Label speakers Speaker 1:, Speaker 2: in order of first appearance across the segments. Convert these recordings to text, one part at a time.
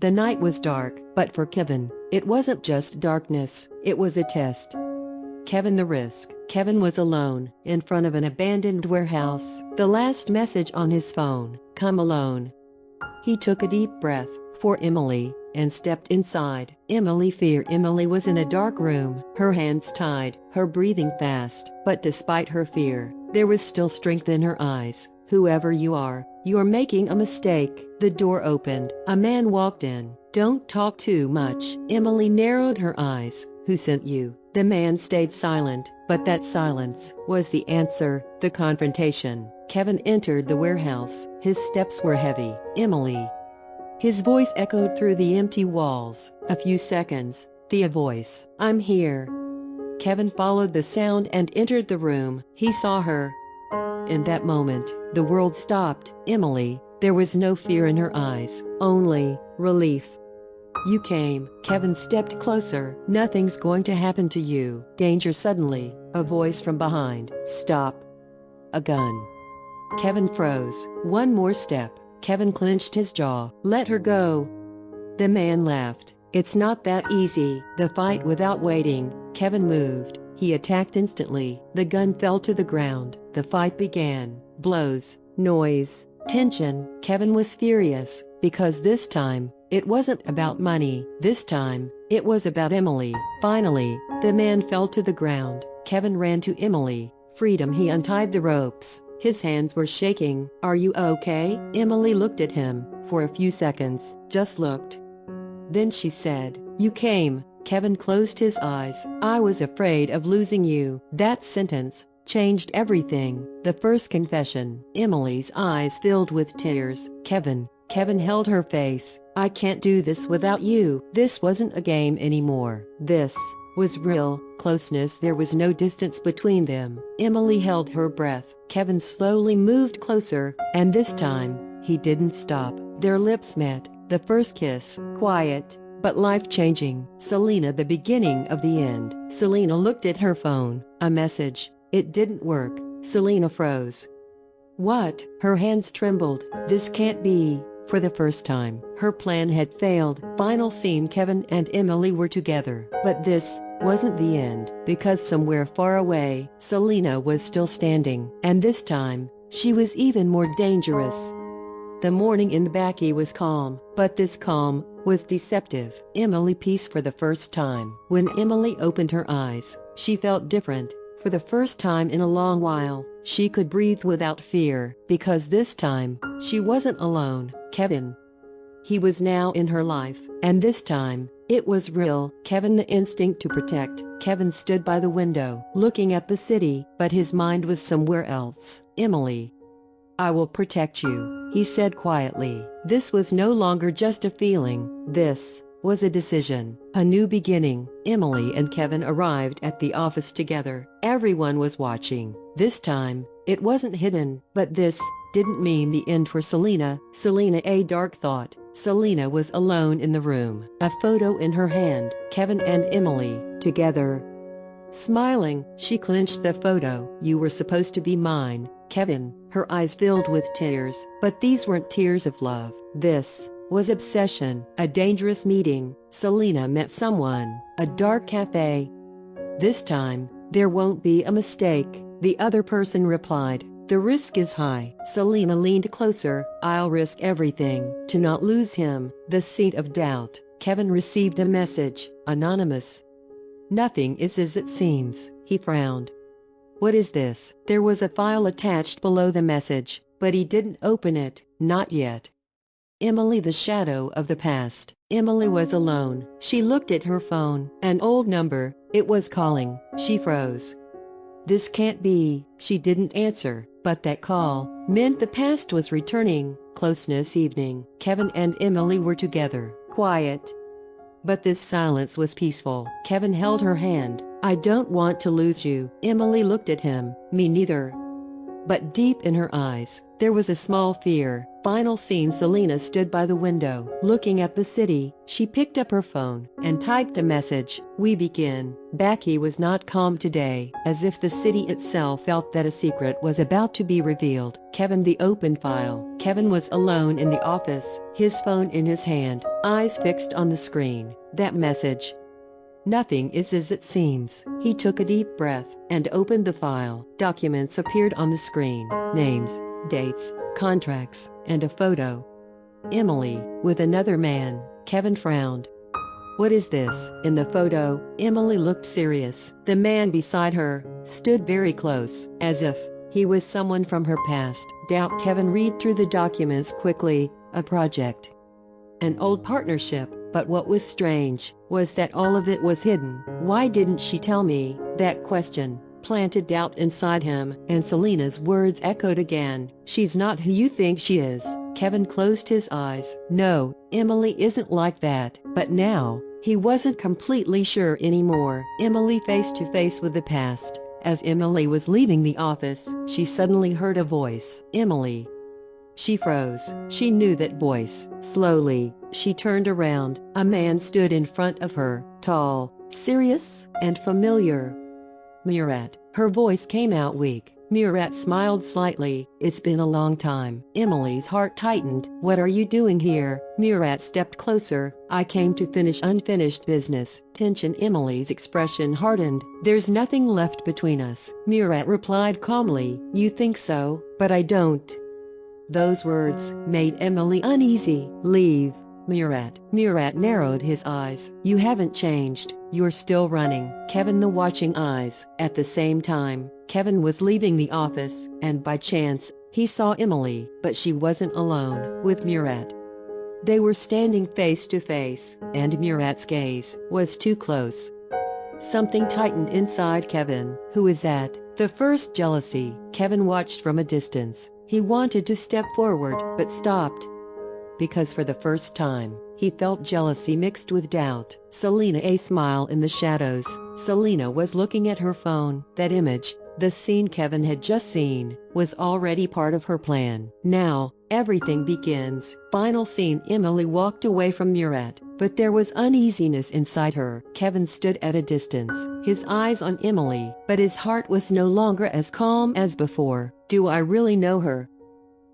Speaker 1: The night was dark, but for Kevin, it wasn't just darkness, it was a test. Kevin the risk. Kevin was alone, in front of an abandoned warehouse, the last message on his phone, "Come alone." He took a deep breath, for Emily, and stepped inside. Emily was in a dark room, her hands tied, her breathing fast, but despite her fear, there was still strength in her eyes. "Whoever you are, you're making a mistake." The door opened, a man walked in. "Don't talk too much." Emily narrowed her eyes. "Who sent you?" The man stayed silent, but that silence was the answer, the confrontation. Kevin entered the warehouse. His steps were heavy. "Emily." His voice echoed through the empty walls. A few seconds, the voice, "I'm here." Kevin followed the sound and entered the room. He saw her. In that moment, the world stopped. "Emily." There was no fear in her eyes, only relief. "You came." Kevin stepped closer. "Nothing's going to happen to you." Danger. Suddenly, a voice from behind. "Stop." A gun. Kevin froze. One more step. Kevin clenched his jaw. "Let her go." The man laughed. "It's not that easy." The fight without waiting. Kevin moved. He attacked instantly. The gun fell to the ground. The fight began. Blows, noise, tension. Kevin was furious, because this time, it wasn't about money. This time, it was about Emily. Finally, the man fell to the ground. Kevin ran to Emily. Freedom. He untied the ropes. His hands were shaking. "Are you okay?" Emily looked at him, for a few seconds, just looked. Then she said, "You came." Kevin closed his eyes. "I was afraid of losing you." That sentence changed everything. The first confession. Emily's eyes filled with tears. Kevin held her face. "I can't do this without you." This wasn't a game anymore. This was real closeness. There was no distance between them. Emily held her breath. Kevin slowly moved closer, and this time, he didn't stop. Their lips met. The first kiss, quiet, but life-changing. Selena. The beginning of the end. Selena looked at her phone. A message. It didn't work. Selena froze. "What?" Her hands trembled. "This can't be." For the first time, her plan had failed. Final scene. Kevin and Emily were together. But this wasn't the end, because somewhere far away, Selena was still standing. And this time, she was even more dangerous. The morning in Baki was calm, but this calm was deceptive. Emily peace for the first time. When Emily opened her eyes, she felt different. For the first time in a long while, she could breathe without fear, because this time, she wasn't alone. Kevin. He was now in her life, and this time, it was real. Kevin. The instinct to protect. Kevin stood by the window, looking at the city, but his mind was somewhere else. "Emily. I will protect you," he said quietly. This was no longer just a feeling. This was a decision, a new beginning. Emily and Kevin arrived at the office together. Everyone was watching. This time, it wasn't hidden, but this didn't mean the end for Selena. A dark thought. Selena was alone in the room, a photo in her hand. Kevin and Emily, together. Smiling, she clenched the photo. "You were supposed to be mine." Kevin, her eyes filled with tears, but these weren't tears of love. This was obsession, a dangerous meeting. Selena met someone, a dark cafe. "This time, there won't be a mistake," the other person replied. "The risk is high." Selena leaned closer. "I'll risk everything to not lose him." The seed of doubt. Kevin received a message, anonymous. "Nothing is as it seems." He frowned. "What is this?" There was a file attached below the message, but he didn't open it, not yet. Emily. The shadow of the past. Emily was alone. She looked at her phone. An old number. It was calling. She froze. "This can't be." She didn't answer, but that call meant the past was returning. Closeness. Evening. Kevin and Emily were together, quiet. But this silence was peaceful. Kevin held her hand. "I don't want to lose you." Emily looked at him. "Me neither." but deep in her eyes, there was a small fear. Final scene. Selena stood by the window, looking at the city. She picked up her phone and typed a message. We begin. Becky was not calm today, as if the city itself felt that a secret was about to be revealed. Kevin. The open file. Kevin was alone in the office, his phone in his hand, eyes fixed on the screen. That message. Nothing is as it seems. He took a deep breath and opened the file. Documents appeared on the screen. Names, dates, contracts, and a photo. Emily, with another man. Kevin frowned. What is this? In the photo, Emily looked serious. The man beside her stood very close, as if he was someone from her past. Doubt. Kevin read through the documents quickly. A project. An old partnership. But what was strange was that all of it was hidden. Why didn't she tell me? That question planted doubt inside him, and Selena's words echoed again. She's not who you think she is. Kevin closed his eyes. No, Emily isn't like that. But now, he wasn't completely sure anymore. Emily face to face with the past. As Emily was leaving the office, she suddenly heard a voice. Emily. She froze. She knew that voice. Slowly, she turned around. A man stood in front of her, tall, serious, and familiar. Murat. Her voice came out weak. Murat smiled slightly. It's been a long time. Emily's heart tightened. What are you doing here? Murat stepped closer. I came to finish unfinished business. Tension. Emily's expression hardened. There's nothing left between us. Murat replied calmly. You think so, but I don't. Those words made Emily uneasy. Leave. Murat. Murat narrowed his eyes. You haven't changed. You're still running. Kevin. The watching eyes. At the same time, Kevin was leaving the office, and by chance, he saw Emily, but she wasn't alone with Murat. They were standing face to face, and Murat's gaze was too close. Something tightened inside Kevin. Who is that? The first jealousy. Kevin watched from a distance. He wanted to step forward, but stopped. Because for the first time, he felt jealousy mixed with doubt. Selena. A smile in the shadows. Selena was looking at her phone. That image, the scene Kevin had just seen, was already part of her plan. Now, everything begins. Final scene. Emily walked away from Murat, but there was uneasiness inside her. Kevin stood at a distance, his eyes on Emily, but his heart was no longer as calm as before. Do I really know her?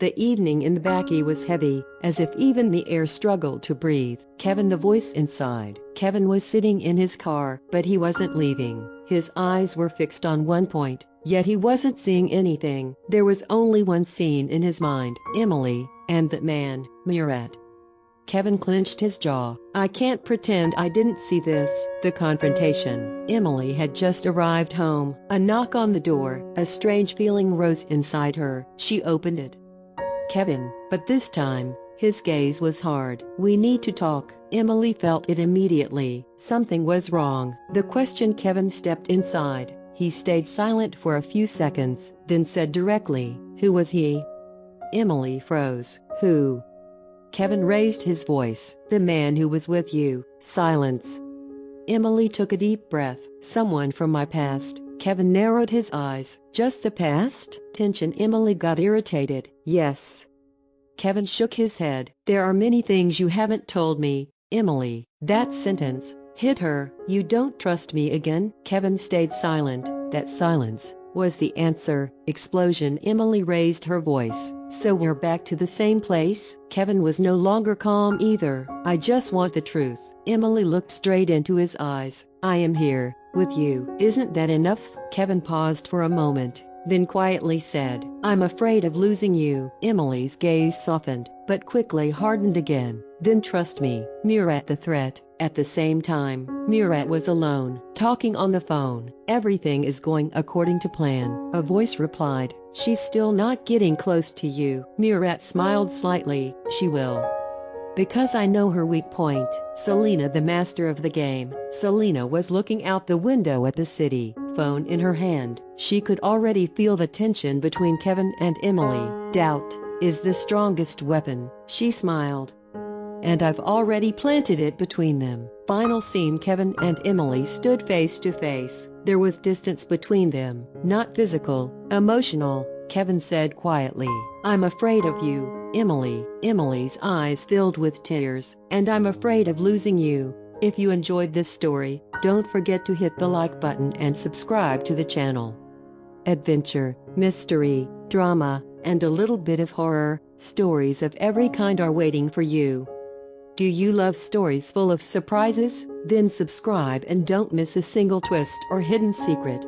Speaker 1: The evening in the Becky was heavy, as if even the air struggled to breathe. Kevin. The voice inside. Kevin was sitting in his car, but he wasn't leaving. His eyes were fixed on one point, yet he wasn't seeing anything. There was only one scene in his mind. Emily, and that man, Murat. Kevin clenched his jaw. I can't pretend I didn't see this. The confrontation. Emily had just arrived home. A knock on the door. A strange feeling rose inside her. She opened it. Kevin, but this time, his gaze was hard. We need to talk. Emily felt it immediately. Something was wrong. The question. Kevin stepped inside. He stayed silent for a few seconds, then said directly, who was he? Emily froze. Who? Kevin raised his voice. The man who was with you. Silence. Emily took a deep breath. Someone from my past. Kevin narrowed his eyes. Just the past? Tension. Emily got irritated. Yes. Kevin shook his head. There are many things you haven't told me, Emily. That sentence hit her. You don't trust me again? Kevin stayed silent. That silence was the answer. Explosion. Emily raised her voice. So we're back to the same place? Kevin was no longer calm either. I just want the truth. Emily looked straight into his eyes. I am here, with you. Isn't that enough? Kevin paused for a moment, then quietly said, I'm afraid of losing you. Emily's gaze softened, but quickly hardened again. Then trust me. Murat. The threat. At the same time, Murat was alone, talking on the phone. Everything is going according to plan. A voice replied, she's still not getting close to you. Murat smiled slightly. She will. Because I know her weak point. Selena. The master of the game. Selena was looking out the window at the city, phone in her hand. She could already feel the tension between Kevin and Emily. Doubt is the strongest weapon. She smiled. And I've already planted it between them. Final scene. Kevin and Emily stood face to face. There was distance between them, not physical, emotional. Kevin said quietly. "I'm afraid of you, Emily." Emily's eyes filled with tears. "And I'm afraid of losing you." If you enjoyed this story, don't forget to hit the like button and subscribe to the channel. Adventure, mystery, drama, and a little bit of horror, stories of every kind are waiting for you. Do you love stories full of surprises? Then subscribe and don't miss a single twist or hidden secret.